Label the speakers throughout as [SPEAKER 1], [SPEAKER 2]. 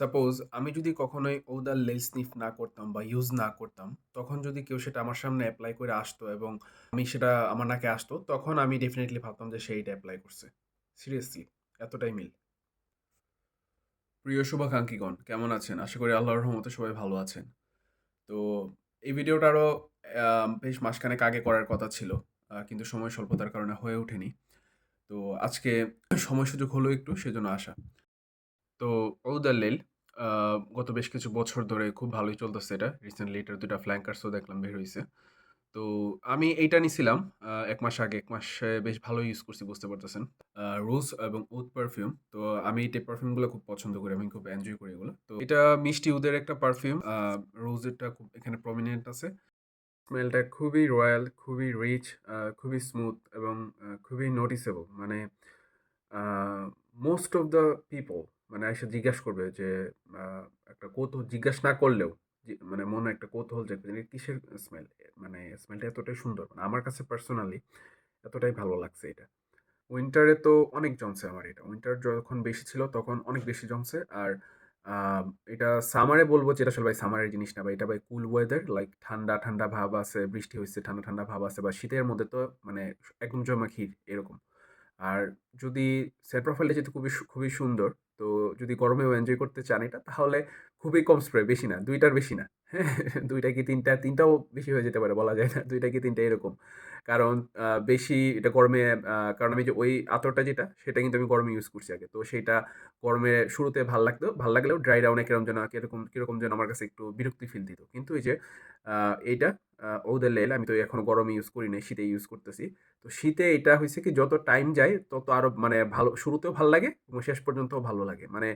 [SPEAKER 1] Suppose আমি যদি কখনোই ওদার লেল স্নিফ না করতাম বা ইউজ না করতাম, তখন যদি কেউ সেটা আমার সামনে এপ্লাই করে আসতো এবং আমি সেটা আমার নাকে আসতো, তখন আমি ডেফিনিটলি ভাবতাম যে সে এটা এপ্লাই করছে। সিরিয়াসলি, এতটাই মিল। প্রিয় শুভাকাঙ্ক্ষীগণ, কেমন আছেন? আশা করি আল্লাহর রহমতে সবাই ভালো আছেন। তো এই ভিডিওটা আরো বেশ মাসখানেক আগে করার কথা ছিল। কিন্তু সময় স্বল্পতার কারণে হয়ে ওঠেনি। তো আজকে সময় সুযোগ হলো একটু, সেজন্য আসা। তো 'ও দ্য লেল' আ গত বেশ কিছু বছর ধরে খুব ভালোই চলতেছে এটা। রিসেন্টলি এটার ২ টা ফ্ল্যাঙ্কার্স ও দেখলাম বের হইছে। তো আমি এইটা নিছিলাম ১ মাস আগে। ১ মাসে বেশ ভালোই ইউজ করছি, বুঝতে পারতেছেন। রোজ এবং উড পারফিউম। তো আমি এই টাইপ পারফিউম গুলো খুব পছন্দ করি। আমি খুব এনজয় করি এগুলো। তো এটা মিষ্টি উদের একটা পারফিউম। রোজ এরটা খুব এখানে প্রমিনেন্ট আছে। স্মেলটা খুবই রয়াল, খুবই রিচ, খুবই স্মুথ এবং খুবই নোটিসেবল। মানে আ মোস্ট অফ দ্যা পিপল মানে এসে জিজ্ঞাসা করবে যে আ একটা কৌতূহল, জিজ্ঞাসা না করলেও মানে মনে একটা কৌতূহল জাগবে যে কিসের স্মেল? মানে স্মেলটা এতটাই সুন্দর। মানে আমার কাছে পার্সোনালি এতটাই ভালো লাগছে এটা। উইন্টারে তো অনেক জমছে আমার এটা। উইন্টার যখন বেশি ছিল তখন অনেক বেশি জমছে। আর আ এটা সামারে বলব যে এটা আসলে ভাই সামারের জিনিস না ভাই। এটা ভাই কুল ওয়েদার, লাইক ঠান্ডা, ঠান্ডা ভাব আছে, বৃষ্টি হইছে, ঠান্ডা, ঠান্ডা ভাব আছে, বা শীতের মধ্যে তো মানে একদম জমাখির এরকম। আর যদি সেট প্রোফাইলটা যেহেতু খুবই সুন্দর, তো যদি গরমেও এনজয় করতে চান এটা, তাহলে খুবই কম স্প্রে, বেশি না, ২ টার বেশি না। হ্যাঁ? ২ টা কি ৩ টা, ৩ টাও বেশি হয়ে যেতে পারে, বলা যায় না। ২ টা কি ৩ টা এরকম। কারণ বেশি এটা গরমে, কারণ আমি যে ওই আতরটা যেটা, সেটা কিন্তু আমি গরমে ইউজ করছি আগে। তো সেইটা গরমে শুরুতে ভাল লাগলেও ড্রাই ডাউন এ কিরকম যেন আমার কাছে একটু বিরক্তি ফিল দিত। কিন্তু এই যে আ এইটা ওদের লেল আমি তো এখনো গরমে ইউজ করি নাই, শীতে ইউজ করতেছি। তো শীতে এটা হইছে কি, যত টাইম যায় তত আরো মানে ভালো, শুরুতেও ভাল লাগে এবং শেষ পর্যন্তও ভালো লাগে। মানে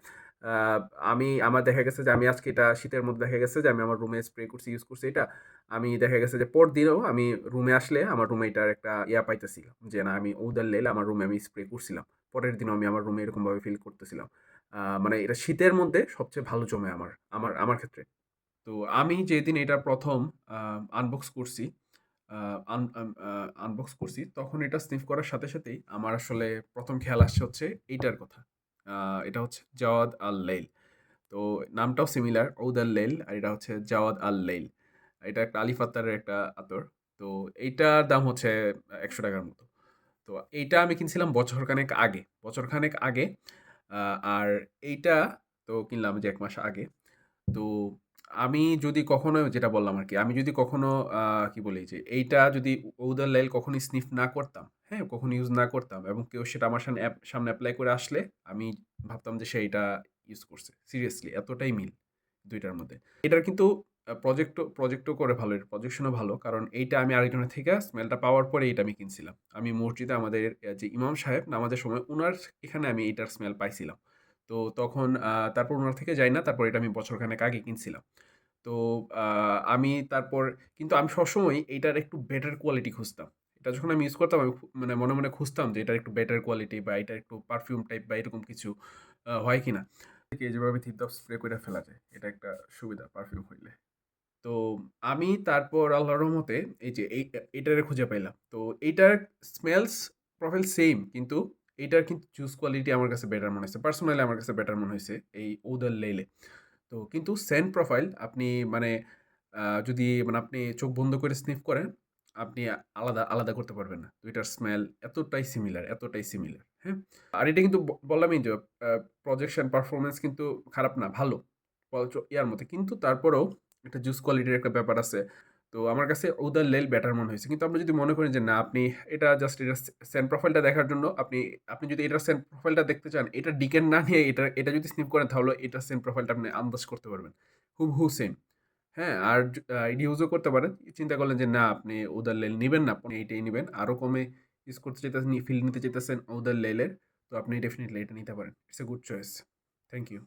[SPEAKER 1] আ আমার দেখা গেছে যে আমি আজকে এটা শীতের মধ্যে দেখা গেছে যে আমি আমার রুমে স্প্রে করছি, ইউজ করছি এটা। আমি দেখা গেছে যে পরদিনও আমি রুমে আসলে আমার রুমে এটার একটা পাইতেছিলাম যে না, আমি ওদার লেল আমার রুমে আমি স্প্রে করছিলাম। পরের দিনও আমি আমার রুমে এরকমভাবে ফিল করতেছিলাম। মানে এটা শীতের মধ্যে সবচেয়ে ভালো জমে আমার ক্ষেত্রে। তো আমি যেদিন এটা ১ম আ আনবক্স করছি, আ আন আম আ আনবক্স করছি, তখন এটা স্নিফ করার সাথে সাথেই আমার আসলে ১ম খেয়াল আসছে হচ্ছে এইটার কথা। আ এটা হচ্ছে জাওয়াদ আল-লেইল। তো নামটাও সিমিলার, ঔদ আল-লেইল, আর এটা হচ্ছে জাওয়াদ আল-লেইল। এটা একটা আলিফ আত্তারের একটা আতর। তো এইটার দাম হচ্ছে ৳১০০ র মতো। তো এইটা আমি কিনছিলাম বছরখানেক আগে। বছরখানেক আগে। আ আর এইটা তো কিনলাম যে ১ মাস আগে। তো আমি যদি কখনো, যেটা বললাম আরকি, আমি যদি কখনো আ কি বলি যে এইটা যদি ওউদার লাইল কখনোই স্নিফ না করতাম, হ্যাঁ? কখনো ইউজ না করতাম এবং কেউ সেটা আমার সামনে এপ্লাই করে আসলে আমি ভাবতাম যে সে এটা ইউজ করছে। সিরিয়াসলি এতটাই মিল ২ টার মধ্যে। এটার কিন্তু প্রজেক্টও করে ভালো। এর প্রজেকশন ও ভালো। কারণ এইটা আমি আরেকজনের থেকে স্মেলটা পাওয়ার পরে এটা আমি কিনছিলাম। আমি মসজিদে আমাদের যে ইমাম সাহেব নামাজের সময় উনার এখানে আমি এটার স্মেল পাইছিলাম। তো তখন তারপর উনার থেকে যাই না। তারপর এটা আমি বছরখানেক আগে কিনছিলাম। তো আ আমি তারপর কিন্তু আমি সবসময় এইটার একটু বেটার কোয়ালিটি খুঁজতাম। এটা যখন আমি ইউজ করতাম, আমি মানে মনে খুঁজতাম যে এটার একটু বেটার কোয়ালিটি বা এটার একটু পারফিউম টাইপ বা এরকম কিছু হয় কিনা। থেকে যেভাবে থিপথপ স্প্রে কইরা ফেলা যায়। এটা একটা সুবিধা পারফিউম হইলে। তো আমি তারপর আল্লাহর রহমতে এই যে এইটারে খুঁজে পাইলাম। তো এইটার স্মেলস প্রোফাইল সেইম, কিন্তু এইটার কিন্তু জুস কোয়ালিটি আমার কাছে বেটার মনে হইছে। পার্সোনালি আমার কাছে বেটার মনে হইছে এই ওদার লেইলে। তো কিন্তু সেন্ট প্রোফাইল আপনি মানে যদি মানে আপনি চোখ বন্ধ করে স্নিফ করেন, আপনি আলাদা করতে পারবেন না। ২ টার স্মেল এতটাই সিমিলার, হ্যাঁ? আর এটা কিন্তু বললামই যে আ প্রজেকশন পারফরম্যান্স কিন্তু খারাপ না, ভালো। ইয়ার মধ্যে। কিন্তু তারপরেও একটা জুস কোয়ালিটির একটা ব্যাপার আছে। তো আমার কাছে ওদার লেল বেটার মনে হইছে। কিন্তু আপনি যদি মনে করেন যে না, আপনি এটা জাস্ট এটা সেন্ট প্রোফাইলটা দেখার জন্য আপনি যদি এটার সেন্ট প্রোফাইলটা দেখতে চান, এটা ডিকেন না নিয়ে এটা যদি স্নিপ করেন, তাহলে এটার সেন্ট প্রোফাইলটা আপনি আন্দাজ করতে পারবেন। হুবহু সেম। হ্যাঁ? আর ইউজও করতে পারেন। চিন্তা করলেন যে না, আপনি ওদার লেল নিবেন না, আপনি এইটাই নিবেন। আরো কমে ইউজ করতে চাইতেছেন, ফিল নিতে চাইতেছেন ওদার লেলের, তো আপনি ডেফিনিটলি এটা নিতে পারেন। It's a good choice. Thank you.